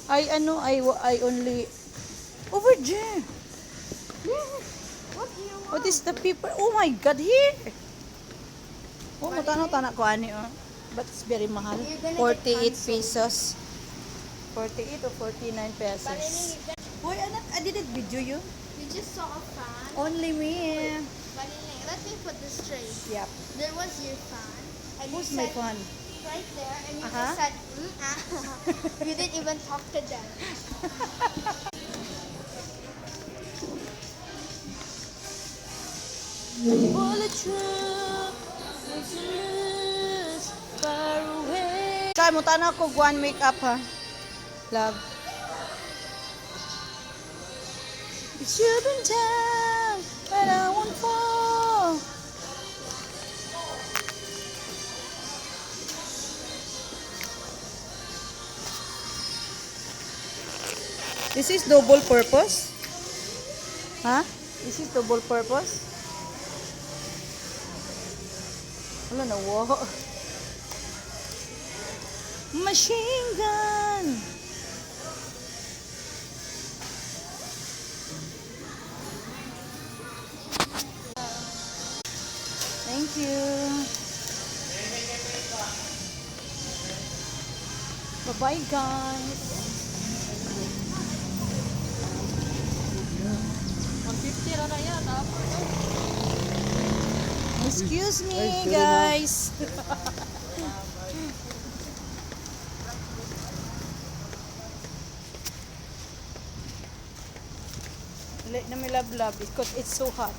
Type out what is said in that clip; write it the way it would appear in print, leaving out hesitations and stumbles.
I only over there. What do you want? What is the paper? Oh my God, here. Oh, matano-tana ko ani oh. But it's very mahal. You're gonna 48 get canceled. pesos. 48 or 49 pesos. Boy, I didn't video you. You just saw a fan. Only me. Baliling, let me put this straight. Yep. There was your fan. And Who's you my said fun? right there, and you Uh-huh. just said, You didn't even talk to them. Bullet truck, far away. Kaya mo tanaw ko guan makeup ha. Love. It's you been down, but I won't fall. This is double purpose? Huh? This is double purpose? Wala na, wow. Machine gun! Thank you. Bye-bye, guys. 150 na yan. Tapos, Excuse me, guys. Let na may love because it's so hot.